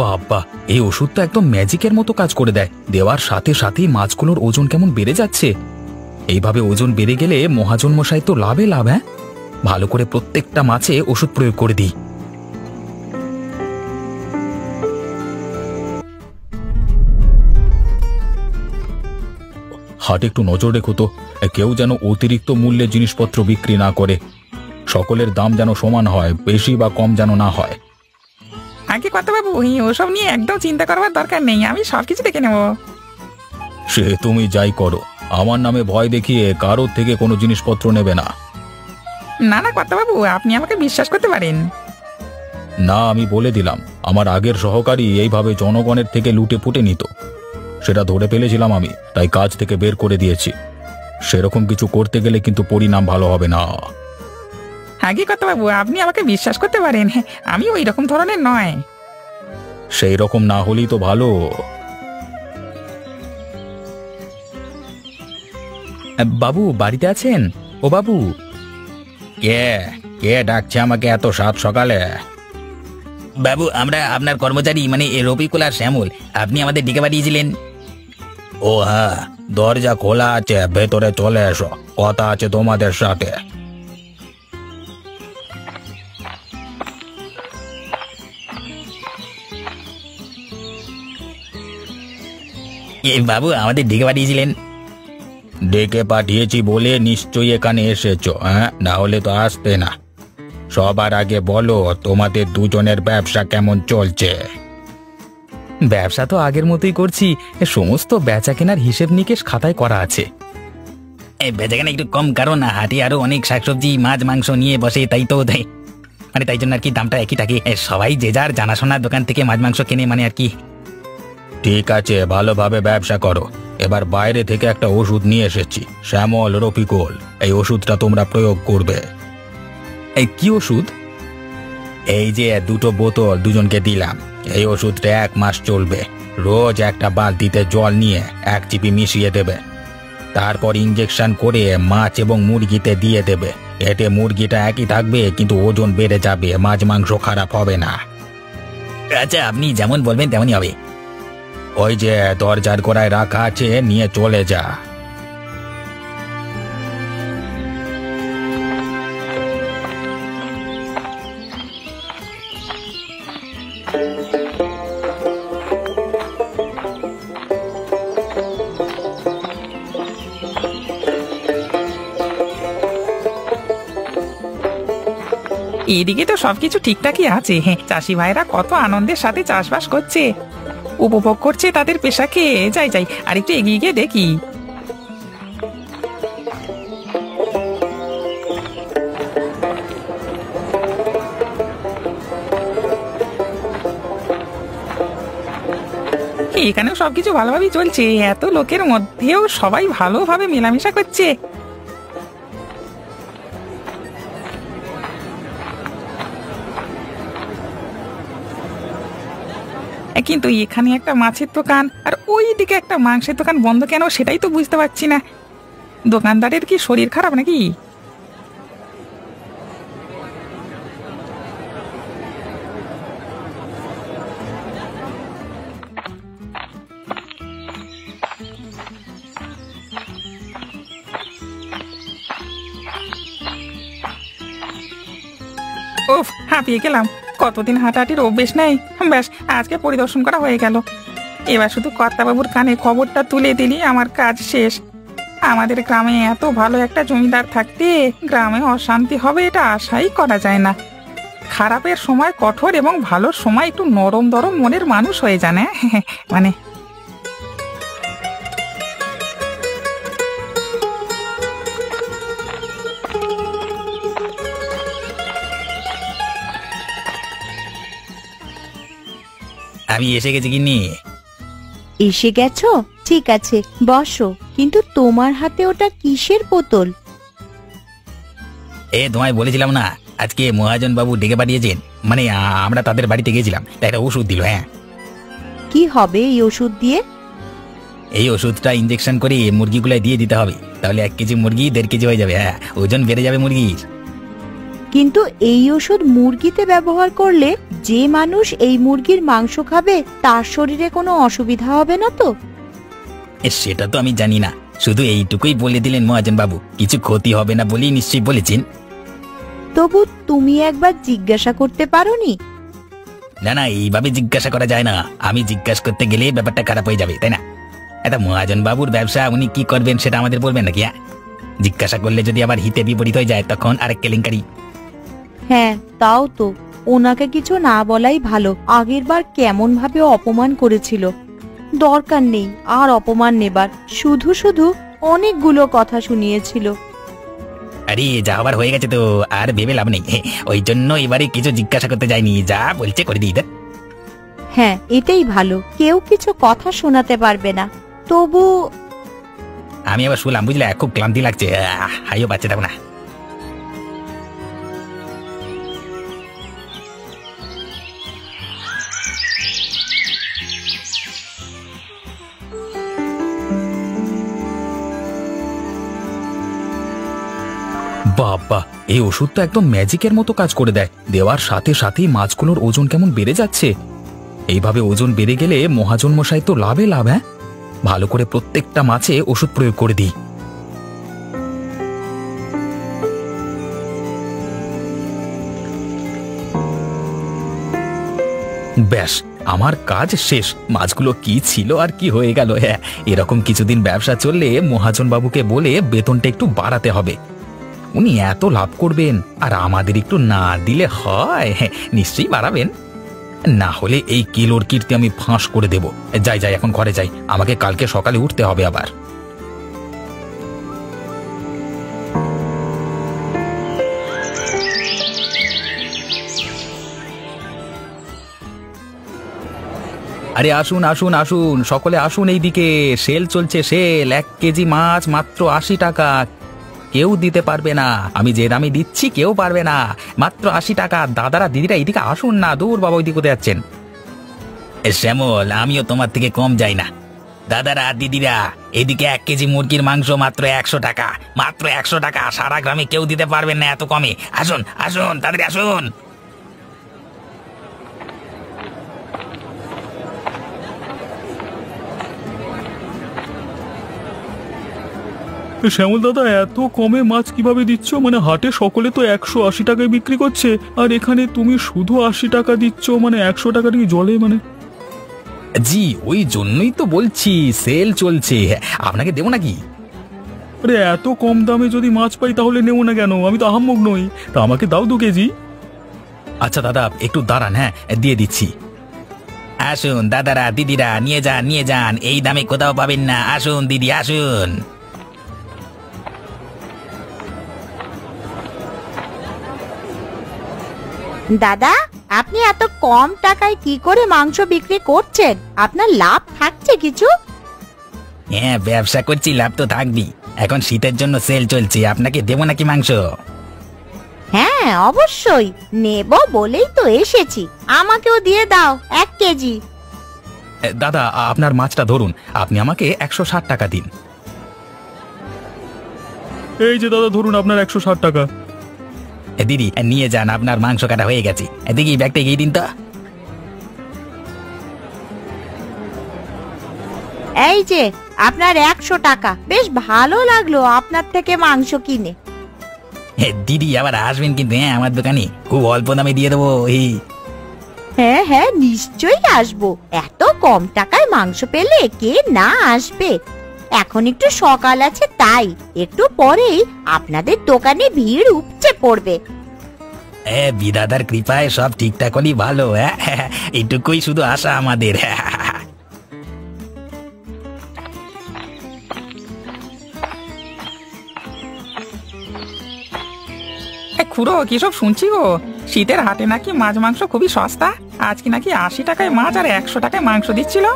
বাবা, এই ওষুধটা একদম ম্যাজিকের মতো কাজ করে দেয়। দেওয়ার সাথে সাথেই মাছগুলোর ওজন কেমন বেড়ে যাচ্ছে। এইভাবে ওজন বেড়ে গেলে মহাজন মশাই তো লাভে লাভ। হ্যাঁ, ভালো করে প্রত্যেকটা মাছে ওষুধ প্রয়োগ করে দিই। হাটে একটু নজর রেখো তো, কেউ যেন অতিরিক্ত মূল্যে জিনিসপত্র বিক্রি না করে। সকলের দাম যেন সমান হয়, বেশি বা কম যেন না হয়। আগে কথা বাবু, ওসব নিয়ে একদম চিন্তা করবার দরকার নেই, আমি সবকিছু দেখে নেব। সে তুমি যাই করো, আমার নামে ভয় দেখিয়ে কারোর থেকে কোনো জিনিসপত্র নেবে না। না না কথা বাবু, আপনি আমাকে বিশ্বাস করতে পারেন। না, আমি বলে দিলাম, আমার আগের সহকারী এইভাবে জনগণের থেকে লুটে পুটে নিত। সেটা ধরে ফেলেছিলাম আমি, তাই কাজ থেকে বের করে দিয়েছি। সেরকম কিছু করতে গেলে কিন্তু পরিণাম ভালো হবে না। আগে কথা বাবু, আপনি আমাকে বিশ্বাস করতে পারেন, আমি ওই রকম ধরনের নয়। সেই রকম না হলেই তো ভালো। বাবু বাড়িতে আছেন? ও বাবু। কে কে ডাকছে আমাকে এত সাত সকালে? বাবু, আমরা আপনার কর্মচারী, মানে রফিকুল আর শ্যামল। আপনি আমাদের ডেকে পাঠিয়েছিলেন। ও হ্যাঁ, দরজা খোলা আছে, ভেতরে চলে এসো, কথা আছে তোমাদের সাথে। বাবু, আমাদের ডেকে পাঠিয়েছিলেন? ডেকে পাঠিয়েছি বলে নিশ্চয়ই এখানে এসেছো, হ্যাঁ? না হলে তো আসতে না। সবার আগে বলো, তোমাদের দুজনের ব্যবসা কেমন চলছে? ব্যবসা তো আগের মতোই করছি, সমস্ত বেচা কেনার হিসেব নিকেশ খাতায় করা আছে। বেচাকেনা একটু কম, কারণ হাটে আরো অনেক শাকসবজি মাছ মাংস নিয়ে বসে, তাই তো মানে তাই জন্য আর কি দামটা একই থাকে। সবাই যে যার জানাশোনার দোকান থেকে মাছ মাংস কেনে, মানে আর কি। ঠিক আছে, ভালোভাবে ব্যবসা করো। এবার বাইরে থেকে একটা ওষুধ নিয়ে এসেছি, শ্যামল, রফিকুল, এই ওষুধটা তোমরা প্রয়োগ করবে। এই কি ওষুধ? এই যে দুটো বোতল দুজনকে দিলাম, এই ওষুধটা 1 মাস চলবে। রোজ একটা বালতিতে জল নিয়ে 1 চিপি মিশিয়ে দেবে। তারপর ইঞ্জেকশন করে মাছ এবং মুরগিতে দিয়ে দেবে। এতে মুরগিটা একই থাকবে, কিন্তু ওজন বেড়ে যাবে, মাছ মাংস খারাপ হবে না। আচ্ছা, আপনি যেমন বলবেন তেমনই হবে। ওই যে দরজার গোড়ায় রাখা আছে, নিয়ে চলে যা। এদিকে তো সবকিছু ঠিকঠাকই আছে। চাষি ভাইরা কত আনন্দের সাথে চাষবাস করছে, উপভোগ করছে তাদের পেশাকে। যাই যাই, আর একটু এগিয়ে গিয়ে দেখি। এখানেও সবকিছু ভালোভাবেই চলছে, এত লোকের মধ্যেও সবাই ভালোভাবে মেলামেশা করছে। কিন্তু এখানে একটা মাছের দোকান আর ওই দিকে একটা মাংসের দোকান বন্ধ কেন, সেটাই তো বুঝতে পারছি না। দোকানদারের কি শরীর খারাপ নাকি? উফ, হাঁপিয়ে গেলাম। কতদিন হাঁটাহাঁটির অভ্যেস নেই, ব্যাস আজকে পরিদর্শন করা হয়ে গেল। এবার শুধু কর্তাবাবুর কানে খবরটা তুলে দিলি আমার কাজ শেষ। আমাদের গ্রামে এত ভালো একটা জমিদার থাকতে গ্রামে অশান্তি হবে এটা আশাই করা যায় না। খারাপের সময় কঠোর এবং ভালোর সময় একটু নরম দরম মনের মানুষ হয়ে যান। মানে আমি এসে গেছি কিন্নি। এসে গেছো? ঠিক আছে, বসো। কিন্তু তোমার হাতে ওটা কিসের বোতল? তোমায় বলেছিলাম না, আজকে মহাজন বাবু ডেকে পাঠিয়েছেন। মানে আমরা তাদের বাড়িতে গেছিলাম, তাই একটা ওষুধ দিল। হ্যাঁ, কি হবে এই ওষুধ দিয়ে? এই ওষুধটা ইঞ্জেকশন করে মুরগিগুলাই দিয়ে দিতে হবে, তাহলে 1 কেজি মুরগি 1.5 কেজি হয়ে যাবে। হ্যাঁ, ওজন বেড়ে যাবে মুরগির। কিন্তু এই ওষুধ মুরগিতে ব্যবহার করলে যে মানুষ এই মুরগির মাংস খাবে তার শরীরে কোনো অসুবিধা হবে না তো? সেটা তো আমি জানি না, শুধু এইটুকুই বলে দিলেন মহাজন বাবু, কিছু ক্ষতি হবে না বলেই নিশ্চয়ই বলেছেন। তবু তুমি একবার জিজ্ঞাসা করতে পারোনি? না না, এইভাবে জিজ্ঞাসা করা যায় না, আমি জিজ্ঞাসা করতে গেলে ব্যাপারটা খারাপ হয়ে যাবে, তাই না? এটা মহাজন বাবুর ব্যবসা, উনি কি করবেন সেটা আমাদের বলবেন নাকি? জিজ্ঞাসা করলে যদি আবার হিতে বিপরীত হয়ে যায় তখন আরেক কেলেঙ্কারি। হ্যাঁ তাও তো, ওনাকে কিছু না বলাই ভালো। আগের বার কেমন ভাবে অপমান করেছিল, দরকার নেই আর অপমান নেবার। শুধু শুধু অনেকগুলো কথা শুনিয়েছিল। আরে যা আবার হয়ে গেছে তো আর ভেবে লাভ নেই, ওই জন্য এবারে কিছু জিজ্ঞাসা করতে যাইনি, যা বলছে করে দিই। হ্যাঁ এটাই ভালো, কেউ কিছু কথা শোনাতে পারবে না। তবু আমি আবার শুনলাম, বুঝলে, খুব ক্লান্তি লাগছে, হাইও পাচ্ছে দেখো না। বাবা, এই ওষুধটা একদম ম্যাজিকের মতো কাজ করে দেয়। দেওয়ার সাথে সাথেই মাছগুলোর ওজন কেমন বেড়ে যাচ্ছে। এইভাবে ওজন বেড়ে গেলে মহাজন মশাই তো লাভে লাভ। হ্যাঁ, ভালো করে প্রত্যেকটা মাছে ওষুধ প্রয়োগ করে দিই। ব্যাস, আমার কাজ শেষ। মাছগুলো কি ছিল আর কি হয়ে গেল। হ্যাঁ, এরকম কিছুদিন ব্যবসা চললে মহাজন বাবুকে বলে বেতনটা একটু বাড়াতে হবে। উনি এত লাভ করবেন আর আমাদের একটু না দিলে হয়? নিশ্চয়ই বাড়াবেন, না হলে এই কিলোর কীর্তি আমি ফাঁস করে দেব। যাই যাই, এখন ঘরে যাই, আমাকে কালকে সকালে উঠতে হবে আবার। আরে আসুন আসুন আসুন, সকলে আসুন এইদিকে। সেল চলছে, সেল। 1 কেজি মাছ মাত্র 80 টাকা। কেউ দিতে পারবে না, আমি যে দামে দিচ্ছি কেউ পারবে না। মাত্র 80 টাকা। দাদারা দিদিরা এইদিকে আসুন না। দূর বাবা, ওইদিকে কোথায় যাচ্ছেন? শ্যামল, আমিও তোমার থেকে কম যাই না। দাদারা দিদিরা, এদিকে 1 কেজি মুরগির মাংস মাত্র 100 টাকা। মাত্র 100 টাকা। সারা গ্রামে কেউ দিতে পারবেন না এত কমে। আসুন আসুন, তাড়াতাড়ি আসুন। শ্যামল দাদা, এত কমে মাছ কিভাবে দিচ্ছ? মানে হাটে সকলে তো 180 টাকায় বিক্রি করছে, আর এখানে তুমি শুধু 80 টাকা দিচ্ছ। মানে 100 টাকাটা কি জলে? মানে জি, ওই জন্যই তো বলছি সেল চলছে, আপনাকে দেবো নাকি? আরে এত কম দামে যদি মাছ পাই তাহলে নেবো না কেন? আমি তো আহাম্মক নই। তা আমাকে দাও 2 কেজি। আচ্ছা দাদা, একটু দাঁড়ান, হ্যাঁ দিয়ে দিচ্ছি। আসুন দাদারা দিদিরা, নিয়ে যান নিয়ে যান, এই দামে কোথাও পাবেন না। আসুন দিদি, আসুন। দাদা, আপনি এত কম টাকায় কি করে মাংস বিক্রি করছেন? আপনার লাভ থাকছে কিছু? হ্যাঁ, ব্যবসা করছি, লাভ তো থাকবি। এখন শীতের জন্য সেল চলছে, আপনাকে দেবো নাকি মাংস? হ্যাঁ অবশ্যই নেব বলেই তো এসেছি। আমাকেও দিয়ে দাও 1 কেজি। দাদা, আপনার মাছটা ধরুন, আপনি আমাকে 160 টাকা দিন। এই যে দাদা, ধরুন আপনার 160 টাকা। দিদি নিয়ে যান, আপনার মাংস কাটা হয়ে গেছে। দেখি ব্যাগটা গিয়ে দিন তো। এই যে আপনার 100 টাকা। বেশ ভালো লাগলো আপনার থেকে মাংস কিনে। দিদি আবার আসবেন কিন্তু, হ্যাঁ, আমার দোকানে খুব অল্প দামে দিয়ে দেবো। হ্যাঁ হ্যাঁ, নিশ্চয়ই আসবো। এত কম টাকায় মাংস পেলে কে না আসবে। এখন একটু সকাল আছে, তাই একটু পরেই আপনাদের দোকানে ভিড় উপচে পড়বে। বিধাতার কৃপায় সব ঠিকঠাক হলেই ভালো। হ্যাঁ, এইটুকুই শুধু আশা আমাদের। খুড়ো, কি সব শুনছি গো? শীতের হাটে নাকি মাছ মাংস খুবই সস্তা। আজকে নাকি 80 টাকায় মাছ আর 100 টাকায় মাংস দিচ্ছিল।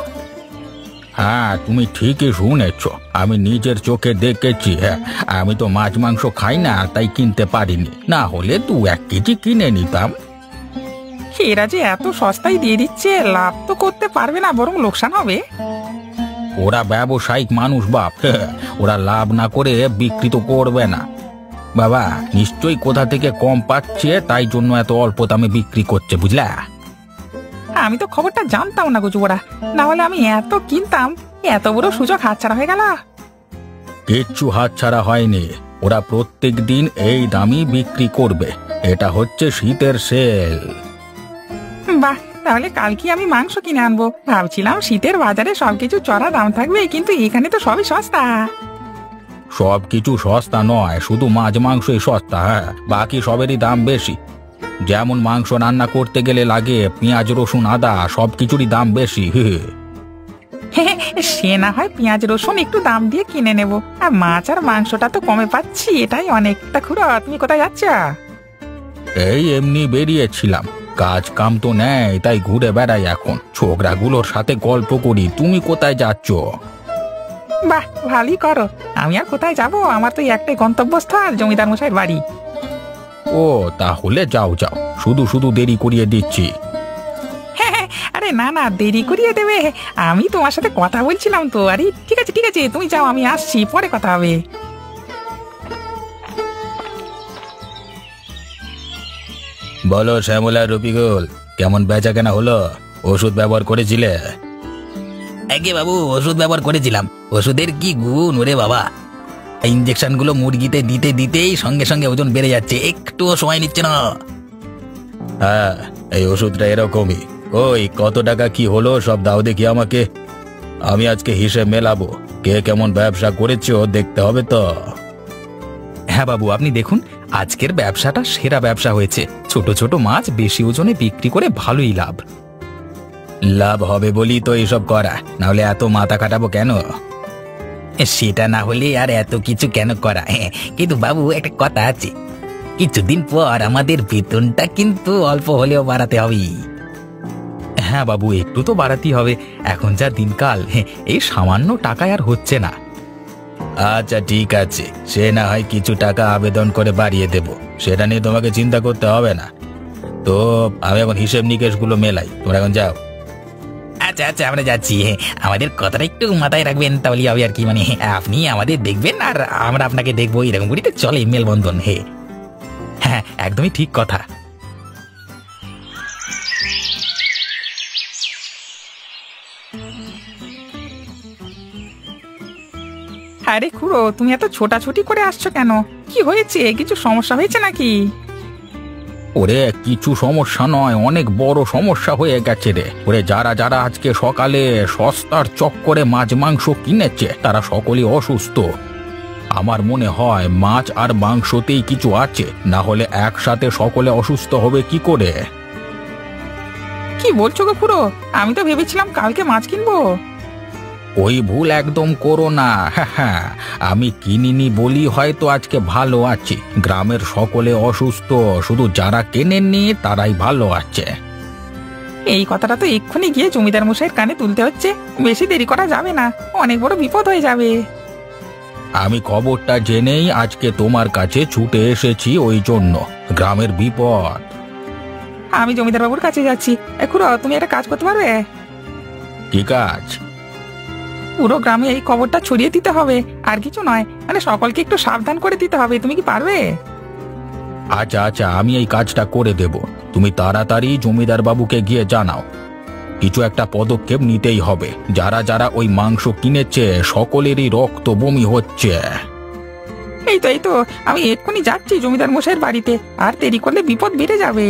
হ্যাঁ, তুমি ঠিকই শুনেছ, আমি নিজের চোখে দেখেছি। হ্যাঁ, আমি তো মাছ মাংস খাই না, তাই কিনতে পারিনি। না হলে 2-1 কেজি কিনে নিতাম। এরা যে এত সস্তায় দিয়ে দিচ্ছে, লাভ তো করতে পারবে না, বরং লোকসান হবে। ওরা ব্যবসায়িক মানুষ বাপ, ওরা লাভ না করে বিক্রি তো করবে না। বাবা নিশ্চয়ই কোথা থেকে কম পাচ্ছে, তাই জন্য এত অল্প দামে বিক্রি করছে, বুঝলা? আমি তো খবরটা জানতাম না গুজুবরা, না হলে আমি এত কিনতাম। এত বড় সুযোগ হাতছাড়া হয়ে গেল। কিচ্ছু হাতছাড়া হয়নি, ওরা প্রত্যেক দিন এই দামই বিক্রি করবে। এটা হচ্ছে শীতের সেল। বাহ, তাহলে কালকে আমি মাংস কিনে আনবো। ভাবছিলাম শীতের বাজারে সবকিছু চড়া দাম থাকবে, কিন্তু এখানে তো সবই সস্তা। সবকিছু সস্তা নয়, শুধু মাছ মাংসই সস্তা। হ্যাঁ, বাকি সবেরই দাম বেশি। যেমন মাংস রান্না করতে গেলে লাগে পেঁয়াজ রসুন আদা, সবকিছুরই দাম বেশি। সে না হয় পেঁয়াজ রসুন একটু দাম দিয়ে কিনে নেব, আর মাছ আর মাংসটা তো কমে পাচ্ছি, এটাই অনেক। তা খুড়ো, তুমি কোথায় যাচ্ছ? এই এমনি বেরিয়েছিলাম, কাজ কাম তো নেই, তাই ঘুরে বেড়াই এখন। ছোকরাগুলোর সাথে গল্প করি। তুমি কোথায় যাচ্ছ? বাহ, ভালোই করো। আমি আর কোথায় যাব, আমার তো এই একটাই গন্তব্যস্থল, জমিদার মশাইয়ের বাড়ি। ও, তাহলে যাও যাও, শুধু শুধু দেরি করিয়ে দিচ্ছি। আরে না না, দেরি করিয়ে দেবে? আমি তোমার সাথে কথা বলছিলাম তো। আরে ঠিক আছে ঠিক আছে, তুমি যাও, আমি আসছি, পরে কথা হবে। বলো শ্যামলা, রফিকুল, কেমন বেচা কেনা হলো? ওষুধ ব্যবহার করেছিলে? একে বাবু, ওষুধ ব্যবহার করেছিলাম। ওষুধের কি গুণ ওরে বাবা! ইঞ্জেকশন গুলো মুরগিতে দিতে দিতেই সঙ্গে সঙ্গে ওজন বেড়ে যাচ্ছে, একটুও সময় নিচ্ছে না। হ্যাঁ, এই ওষুধটা এরকমই। ওই কত টাকা কি হলো সব দাও দেখি আমাকে। আমি আজকে হিসেব মেলাবো। কে কেমন ব্যবসা করেছো দেখতে হবে তো। হ্যাঁ বাবু, আপনি দেখুন, আজকের ব্যবসাটা সেরা ব্যবসা হয়েছে। ছোট ছোট মাছ বেশি ওজনে বিক্রি করে ভালোই লাভ। লাভ হবে বলি তো এইসব করা, নাহলে এত মাথা কাটাবো কেন? সেটা না হলে আর এত কিছু কেন করা? কিন্তু বাবু, একটা কথা আছে, কিছুদিন পর আমাদের বেতনটা কিন্তু অল্প হলেও বাড়াতে হবে। হ্যাঁ বাবু, একটু তো বাড়াতেই হবে। এখন যা দিনকাল, এই সামান্য টাকায় আর হচ্ছে না। আচ্ছা ঠিক আছে, সে না হয় কিছু টাকা আবেদন করে বাড়িয়ে দেব, সেটা নিয়ে তোমাকে চিন্তা করতে হবে না। তো আমি এখন হিসেব নিকেশগুলো মেলাই, তোমরা এখন যাও। আচ্ছা আচ্ছা, আমরা যাচ্ছি। আমাদের কথাটা একটু মাথায় রাখবেন, তাহলে হবে আর কি। মানে আপনি আমাদের দেখবেন আর আমরা আপনাকে দেখবো, এরকম করি তো চলে মেলবন্ধন। হ্যাঁ, একদমই ঠিক কথা। আরে খুড়ো, তুমি এত ছোটাছুটি করে আসছো কেন? কি হয়েছে? কিছু সমস্যা হয়েছে নাকি? ওরে কিছু সমস্যা নয়, অনেক বড় সমস্যা হয়ে গেছে রে। ওরে যারা যারা আজকে সকালে সস্তার চক্করে মাছ মাংস কিনেছে তারা সকলেই অসুস্থ। আমার মনে হয় মাছ আর মাংসতেই কিছু আছে, না হলে একসাথে সকলে অসুস্থ হবে কি করে? কি বলছো গো খুড়ো? আমি তো ভেবেছিলাম কালকে মাছ কিনবো। ওই ভুল একদম করো না। হ্যাঁ, আমি কিনিনি বলি হয়তো আজকে ভালো আছি। গ্রামের সকলে অসুস্থ, শুধু যারা কেনেননি তারাই ভালো আছে। এই কথাটা তো এক্ষুনি গিয়ে জমিদার মশাইয়ের কানে তুলতে হচ্ছে। বেশি দেরি করা যাবে না, অনেক বড় বিপদ হয়ে যাবে। আমি খবরটা জেনেই আজকে তোমার কাছে ছুটে এসেছি, ওই জন্য। গ্রামের বিপদ। আমি জমিদার বাবুর কাছে যাচ্ছি। খুড়ো, তুমি একটা কাজ করতে পারবে? কি কাজ? পুরো গ্রামে এই খবরটা ছড়িয়ে দিতে হবে, আর কিছু নয়। মানে সকলকে একটু সাবধান করে দিতে হবে। তুমি কি পারবে? আচ্ছা আচ্ছা, আমি এই কাজটা করে দেব। তুমি তাড়াতাড়ি জমিদার বাবুকে গিয়ে জানাও। কিছু একটা পদক্ষেপ নিতেই হবে। যারা যারা ওই মাংস কিনেছে সকলেরই রক্ত বমি হচ্ছে। এই তো আমি এক্ষুনি যাচ্ছি জমিদার মশাইয়ের বাড়িতে। আর দেরি করলে বিপদ বেড়ে যাবে।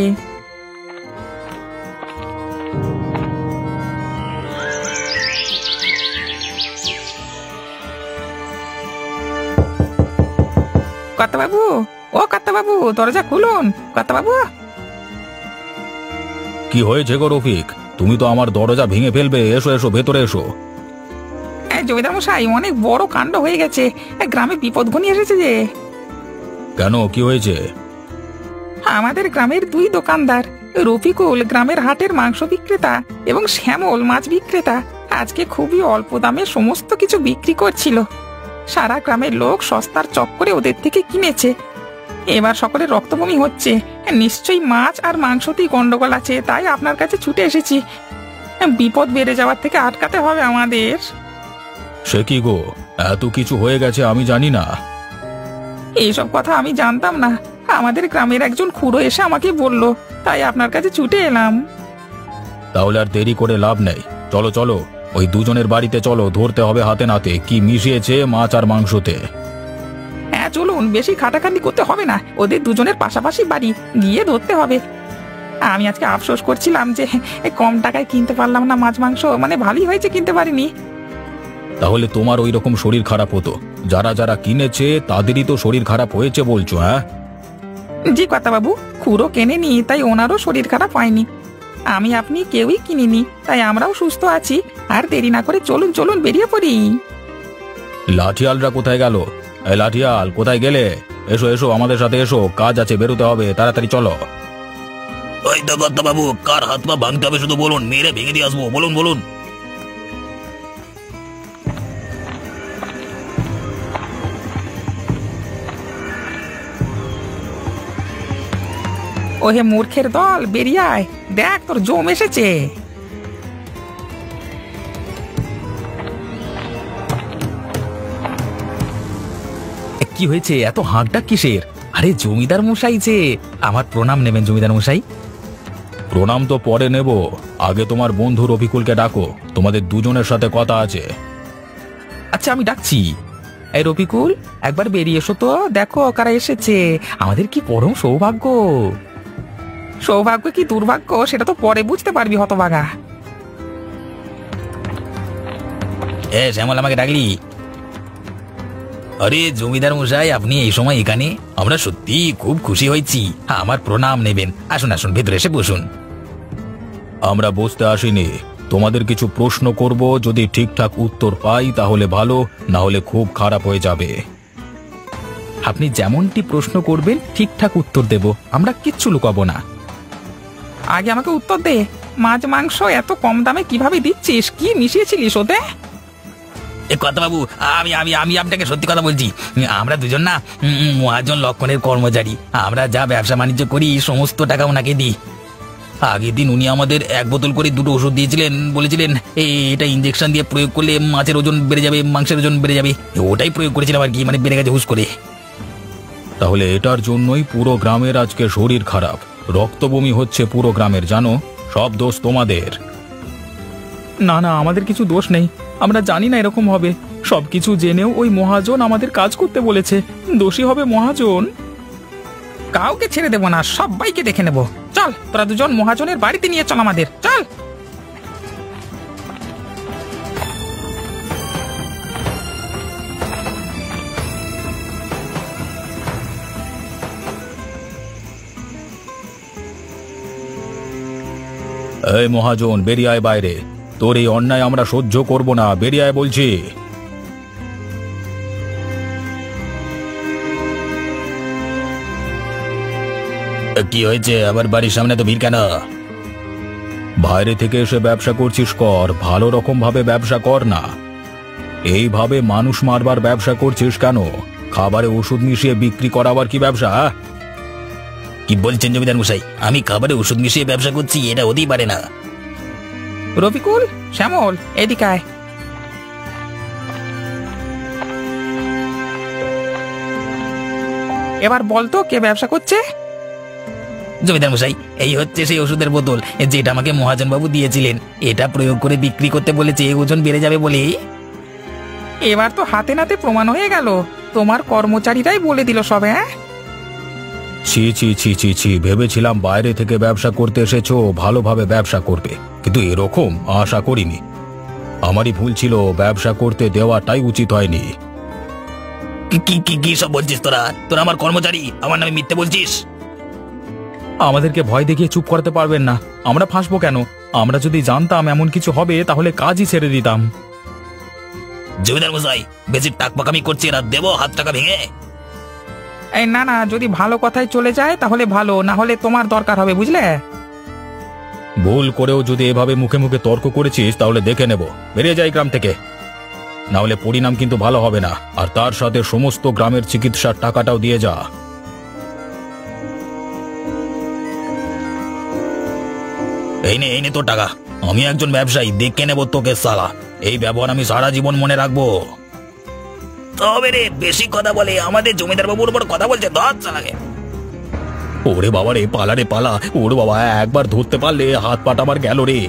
কর্তাবাবু, ও কর্তাবাবু, দরজা খুলুন। কর্তাবাবু! কি হয়েছে গো রফিক? তুমি তো আমার দরজা ভেঙে ফেলবে। এসো এসো, ভেতরে এসো। জমিদার মশাই, অনেক বড় কাণ্ড হয়ে গেছে। গ্রামে বিপদ ঘনিয়ে এসেছে যে। কেন, কি হয়েছে? আমাদের গ্রামের দুই দোকানদার, রফিকুল গ্রামের হাটের মাংস বিক্রেতা এবং শ্যামল মাছ বিক্রেতা, আজকে খুবই অল্প দামে সমস্ত কিছু বিক্রি করছিল। সারা গ্রামের লোক সস্তার চক্করে ওদের থেকে কিনেছে। এবার সকলের রক্তবমি হচ্ছে। নিশ্চয়ই মাছ আর মাংসতেই গন্ডগোল আছে, তাই আপনার কাছে ছুটে এসেছি। বিপদ বেড়ে যাওয়ার থেকে আটকাতে হবে আমাদের। সে কি গো, এত কিছু হয়ে গেছে আমি জানি না। এইসব কথা আমি জানতাম না। আমাদের গ্রামের একজন খুড়ো এসে আমাকে বলল, তাই আপনার কাছে ছুটে এলাম। তাহলে আর দেরি করে লাভ নেই। চলো চলো, ওই দুজনের বাড়িতে চলো, ধরতে হবে হাতে নাতে কি মিশিয়েছে মাছ আর মাংসতে। হ্যাঁ চলুন, বেশি খাটাখাটি করতে হবে না, ওদের দুজনের পাশাপাশি বাড়ি, গিয়ে ধরতে হবে। আমি আজকে আফসোস করছিলাম যে কম টাকায় কিনতে পারলাম না মাছ মাংস, মানে ভালোই হয়েছে কিনতে পারিনি। তাহলে তোমার ওই রকম শরীর খারাপ হতো, যারা যারা কিনেছে তাদেরই তো শরীর খারাপ হয়েছে বলছো? হ্যাঁ জি বাবু, খুঁড়ো কেনেনি তাই ওনারও শরীর খারাপ হয়নি। আমি আপনি কেউই কিনিনি, তাই আমরাও সুস্থ আছি। আর দেরি না করে চলুন চলুন বেরিয়ে পড়ি। লাঠিয়ালরা কোথায় গেল? এই লাঠিয়াল কোথায় গেলে? এসো এসো, আমাদের সাথে এসো, কাজ আছে, বেরোতে হবে, তাড়াতাড়ি চলো। ওই তো বাবু, কার হাত পা ভাঙতে হবে শুধু বলুন, মেরে ভেঙে দিয়ে আসবো, বলুন বলুন। ওহে মূর্খের দল, বেরিয়ে আয়, দেখ তোর জম এসেছে। কি হয়েছে, এত হাঁকডাক কিসের? আরে জমিদার মশাই যে, আমার প্রণাম নেবেন জমিদার মশাই। প্রণাম তো পরে নেব, আগে তোমার বন্ধু রফিকুলকে ডাকো, তোমাদের দুজনের সাথে কথা আছে। আচ্ছা আমি ডাকছি। এই রফিকুল, একবার বেরিয়ে এসো তো, দেখো কারা এসেছে। আমাদের কি পরম সৌভাগ্য। সৌভাগ্য কি দুর্ভাগ্য সেটা তো পরে বুঝতে পারবি হতভাগা। শ্যামল, আমাকে ডাকলি? আরে জমিদার মশাই, আপনি এই সময় এখানে? আমরা সত্যি খুব খুশি হয়েছি। আমার প্রণাম নেবেন, আসুন আসুন, ভেতরে এসে বসুন। আমরা বসতে আসিনি, তোমাদের কিছু প্রশ্ন করব, যদি ঠিকঠাক উত্তর পাই তাহলে ভালো, না হলে খুব খারাপ হয়ে যাবে। আপনি যেমনটি প্রশ্ন করবেন ঠিকঠাক উত্তর দেব, আমরা কিচ্ছু লুকাবো না। আগে আমাকে উত্তর দে, মাছ মাংস এত কম দামে কিভাবে দিচ্ছিস? কি মিশিয়েছিলিস ওতে? বাবু, আমি আমি আমি আপনাকে সত্যি কথা বলছি। আমরা দুজন না মহাজন লক্ষণের কর্মচারী। আমরা যা ব্যবসা বাণিজ্য করি সমস্ত টাকা ওনাকে দিই। আগের দিন উনি আমাদের 1 বোতল করে 2টো ওষুধ দিয়েছিলেন, বলেছিলেন এটা ইঞ্জেকশন দিয়ে প্রয়োগ করলে মাছের ওজন বেড়ে যাবে, মাংসের ওজন বেড়ে যাবে। ওটাই প্রয়োগ করেছিলাম আর কি, মানে বেড়ে গেছে হুশ করে। তাহলে এটার জন্যই পুরো গ্রামের আজকে শরীর খারাপ, রক্তবমি হচ্ছে পুরো গ্রামের, জানো? সব দোষ তোমাদের। না না, আমাদের কিছু দোষ নেই, আমরা জানি না এরকম হবে। সবকিছু জেনেও ওই মহাজন আমাদের কাজ করতে বলেছে, দোষী হবে মহাজন। কাউকে ছেড়ে দেবো না, সবাইকে দেখে নেব। চল তোরা দুজন মহাজনের বাড়িতে নিয়ে চল আমাদের, চল। এই মহাজন, বেরিয়ে আয় বাইরে, তোর এই অন্যায় আমরা সহ্য করব না, বেরিয়ে আয় বলছি। কি হয়েছে, আবার বাড়ির সামনে তো ভিড় কেন? বাইরে থেকে এসে ব্যবসা করছিস কর, ভালো রকম ভাবে ব্যবসা কর না। এইভাবে মানুষ মারবার ব্যবসা করছিস কেন? খাবারে ওষুধ মিশিয়ে বিক্রি করা আবার কি ব্যবসা? কি বলছেন জমিদার মশাই? আমি খাবারে ওষুধ মিশিয়ে ব্যবসা করছি? এটা হতেই পারে না। রফিকুল, শ্যামল, এদিকে আয়। এবার বলতো কে ব্যবসা করছে? জমিদার মশাই, এই হচ্ছে সেই ওষুধের বোতল যেটা আমাকে মহাজন বাবু দিয়েছিলেন। এটা প্রয়োগ করে বিক্রি করতে বলেছে, ওজন বেড়ে যাবে বলে। এবার তো হাতে নাতে প্রমাণ হয়ে গেল, তোমার কর্মচারীরাই বলে দিল সব। হ্যাঁ, ছি ছি ছি ছি ছি, ভেবেছিলাম বাইরে থেকে ব্যবসা করতে এসেছো, ভালোভাবে ব্যবসা করবে, কিন্তু এরকম আশা করিনি। আমারই ভুল ছিল, ব্যবসা করতে দেওয়াটাই উচিত হয়নি। কি সব বলছিস তোরা? তোরা আমার কর্মচারী, আমার নামে মিথ্যে বলছিস? আমাদেরকে ভয় দেখিয়ে চুপ করতে পারবেন না, আমরা ফাঁসবো কেন? আমরা যদি জানতাম এমন কিছু হবে তাহলে কাজই ছেড়ে দিতাম। জমিদার মশাই, বেশি টাকপাকামি করছে, এরা দেবো হাত টাকা ভেঙে। এই না না, যদি ভালো কথায় চলে যায় তাহলে ভালো, না হলে তোমার দরকার হবে, বুঝলে? ভুল করেও যদি এভাবে মুখে মুখে তর্ক করেছিস তাহলে দেখে নেব, বেরিয়ে যাই গ্রাম থেকে, না হলে পরিণাম কিন্তু ভালো হবে না। আর তার সাথে সমস্ত গ্রামের চিকিৎসার টাকাটাও দিয়ে যা। এই নে তোর টাকা। আমি একজন ব্যবসায়ী, দেখে নেবো তোকে সালা। এই ব্যবহার আমি সারা জীবন মনে রাখবো। তবে রে, বেশি কথা বলে, আমাদের জমিদার বাবুর উপর কথা বলছে, ধর সালাকে। ওরে বাবা রে, পালা রে পালা, ওরে বাবা, একবার ধরতে পারলে হাত পাটা আমার গেল রে।